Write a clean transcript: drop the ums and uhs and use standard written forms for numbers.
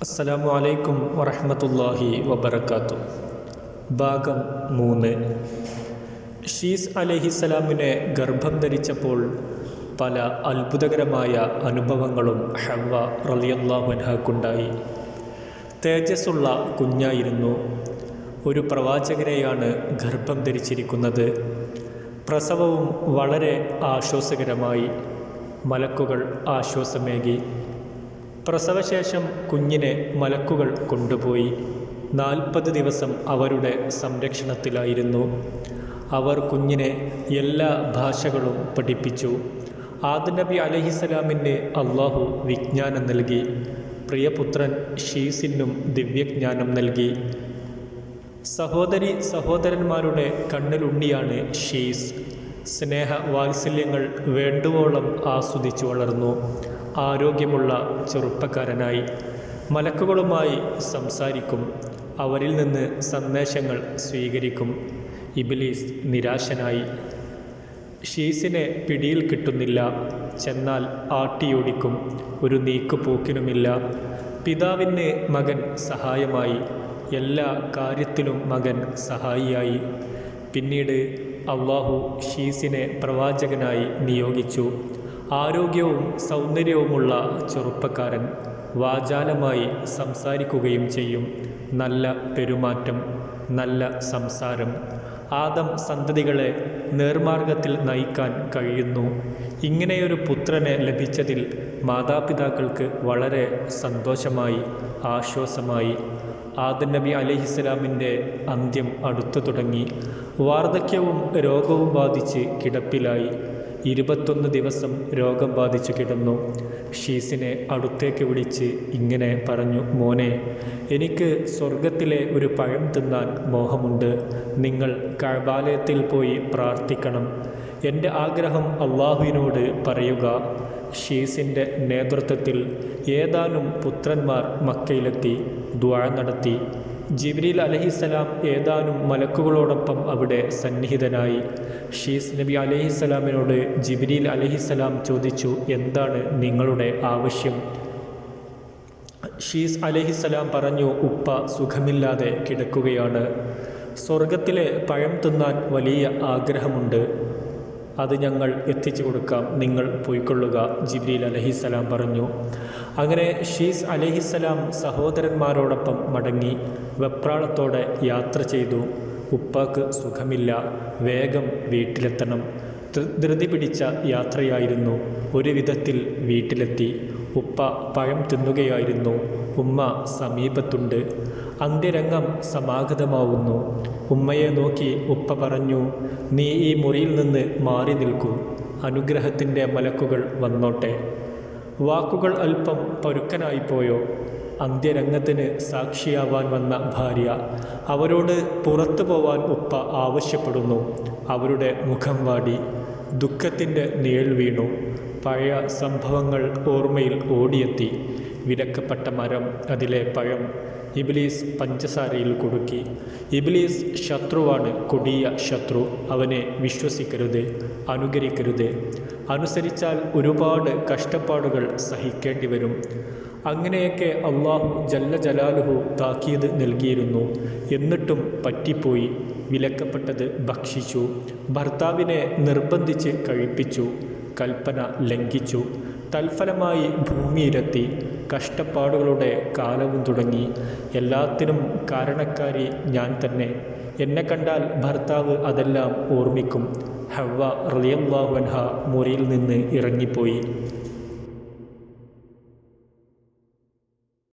അസ്സലാമു അലൈക്കും വറഹ്മത്തുള്ളാഹി വബറകാതുഹു. ഭാഗം 3. ഷീസ് അലൈഹിസ്സലാമിനെ ഗർഭം ധരിച്ചപ്പോൾ പല അത്ഭുതകരമായ അനുഭവങ്ങളും ഹവ്വ റളിയല്ലാഹു അൻഹയ്ക്കുണ്ടായി. തേജസ്സുള്ള കുഞ്ഞായിരുന്നു. ഒരു പ്രവാചകനെയാണ് ഗർഭം ധരിച്ചിരിക്കുന്നത്. പ്രസവവും വളരെ ആശ്വാസകരമായി. മലക്കുകൾ ആശ്വാസമേകി. പ്രസവശേഷം കുഞ്ഞിനെ മലക്കുകൾ കൊണ്ടുപോയി. 40 ദിവസം അവരുടെ സംരക്ഷണത്തിലായിരുന്നു. അവർ കുഞ്ഞിനെ എല്ലാ ഭാഷകളും പഠിപ്പിച്ചു. ആദം നബി അലൈഹിസ്സലാമിന് അള്ളാഹു വിജ്ഞാനം നൽകി. പ്രിയപുത്രൻ ഷീസിനും ദിവ്യജ്ഞാനം നൽകി. സഹോദരന്മാരുടെ കണ്ണിലുണ്ണിയാണ് ഷീസ്. സ്നേഹ വാത്സല്യങ്ങൾ വേണ്ടുവോളം ആസ്വദിച്ചു വളർന്നു. ആരോഗ്യമുള്ള ചെറുപ്പക്കാരനായി. മലക്കുകളുമായി സംസാരിക്കും. അവരിൽ നിന്ന് സന്ദേശങ്ങൾ സ്വീകരിക്കും. ഇബ്ലീസ് നിരാശനായി. ഷീസിനെ പിടിയിൽ കിട്ടുന്നില്ല. ചെന്നാൽ ആട്ടിയോടിക്കും. ഒരു നീക്കുപോക്കിനുമില്ല. പിതാവിന് മകൻ സഹായമായി. എല്ലാ കാര്യത്തിലും മകൻ സഹായിയായി. പിന്നീട് അള്ളാഹു ഷീസിനെ പ്രവാചകനായി നിയോഗിച്ചു. ആരോഗ്യവും സൗന്ദര്യവുമുള്ള ചെറുപ്പക്കാരൻ. വാചാലമായി സംസാരിക്കുകയും ചെയ്യും. നല്ല പെരുമാറ്റം, നല്ല സംസാരം. ആദം സന്തതികളെ നേർമാർഗത്തിൽ നയിക്കാൻ കഴിയുന്നു. ഇങ്ങനെയൊരു പുത്രനെ ലഭിച്ചതിൽ മാതാപിതാക്കൾക്ക് വളരെ സന്തോഷമായി, ആശ്വാസമായി. ആദം നബി അലൈഹിസ്സലാമിൻ്റെ അന്ത്യം അടുത്തു തുടങ്ങി. വാർദ്ധക്യവും രോഗവും ബാധിച്ച് കിടപ്പിലായി. 21 ദിവസം രോഗം ബാധിച്ചു കിടന്നു. ഷീസിനെ അടുത്തേക്ക് വിളിച്ച് ഇങ്ങനെ പറഞ്ഞു: മോനെ, എനിക്ക് സ്വർഗത്തിലെ ഒരു പഴം തിന്നാൻ മോഹമുണ്ട്. നിങ്ങൾ കഅബാലയത്തിൽ പോയി പ്രാർത്ഥിക്കണം. എൻ്റെ ആഗ്രഹം അള്ളാഹുവിനോട് പറയുക. ഷീസിൻ്റെ നേതൃത്വത്തിൽ ഏതാനും പുത്രന്മാർ മക്കയിലെത്തി. ദുആ നടത്തി. ജിബ്രീൽ അലൈഹിസ്സലാം ഏതാനും മലക്കുകളോടൊപ്പം അവിടെ സന്നിഹിതനായി. ഷീസ് നബി അലൈഹിസ്സലാമിനോട് ജിബ്രീൽ അലൈഹിസ്സലാം ചോദിച്ചു: എന്താണ് നിങ്ങളുടെ ആവശ്യം? ഷീസ് അലൈഹിസ്സലാം പറഞ്ഞു: ഉപ്പ സുഖമില്ലാതെ കിടക്കുകയാണ്. സ്വർഗത്തിലെ പഴം തിന്നാൻ വലിയ ആഗ്രഹമുണ്ട്. അത് ഞങ്ങൾ എത്തിച്ചു കൊടുക്കാം. നിങ്ങൾ പോയിക്കൊള്ളുക. ജിബ്രീൽ അലൈഹിസ്സലാം പറഞ്ഞു. അങ്ങനെ ഷീസ് അലൈഹിസ്സലാം സഹോദരന്മാരോടൊപ്പം മടങ്ങി. വെപ്രാളത്തോടെ യാത്ര ചെയ്തു. ഉപ്പാക്ക് സുഖമില്ല. വേഗം വീട്ടിലെത്തണം. ധൃതി പിടിച്ച യാത്രയായിരുന്നു. ഒരു വിധത്തിൽ വീട്ടിലെത്തി. ഉപ്പ പഴം തിന്നുകയായിരുന്നു. ഉമ്മ സമീപത്തുണ്ട്. അന്ത്യരംഗം സമാഗതമാവുന്നു. ഉമ്മയെ നോക്കി ഉപ്പ പറഞ്ഞു: നീ ഈ മുറിയിൽ നിന്ന് മാറി നിൽക്കൂ. അനുഗ്രഹത്തിൻ്റെ മലക്കുകൾ വന്നോട്ടെ. വാക്കുകൾ അല്പം പരുക്കനായിപ്പോയോ? അന്ത്യരംഗത്തിന് സാക്ഷിയാവാൻ വന്ന ഭാര്യ. അവരോട് പുറത്തു പോവാൻ ഉപ്പ ആവശ്യപ്പെടുന്നു. അവരുടെ മുഖം വാടി. ദുഃഖത്തിൻ്റെ നിഴൽ വീണു. പഴയ സംഭവങ്ങൾ ഓർമ്മയിൽ ഓടിയെത്തി. വിലക്കപ്പെട്ട മരം, അതിലെ പഴം. ഇബ്ലീസ് പഞ്ചസാരയിൽ കുടുക്കി. ഇബ്ലീസ് ശത്രുവാണ്, കൊടിയ ശത്രു. അവനെ വിശ്വസിക്കരുത്, അനുകരിക്കരുത്. അനുസരിച്ചാൽ ഒരുപാട് കഷ്ടപ്പാടുകൾ സഹിക്കേണ്ടി വരും. അങ്ങനെയൊക്കെ അള്ളാഹു ജല്ല ജലാലുഹു താക്കീത് നൽകിയിരുന്നു. എന്നിട്ടും പറ്റിപ്പോയി. വിലക്കപ്പെട്ടത് ഭക്ഷിച്ചു. ഭർത്താവിനെ നിർബന്ധിച്ച് കഴിപ്പിച്ചു. കൽപ്പന ലംഘിച്ചു. തൽഫലമായി ഭൂമിയിലെത്തി. കഷ്ടപ്പാടുകളുടെ കാലവും തുടങ്ങി. എല്ലാത്തിനും കാരണക്കാരി ഞാൻ തന്നെ. എന്നെ കണ്ടാൽ ഭർത്താവ് അതെല്ലാം ഓർമ്മിക്കും. ഹവ്വ റളിയല്ലാഹു അൻഹ മുറിയിൽ നിന്ന് ഇറങ്ങിപ്പോയി.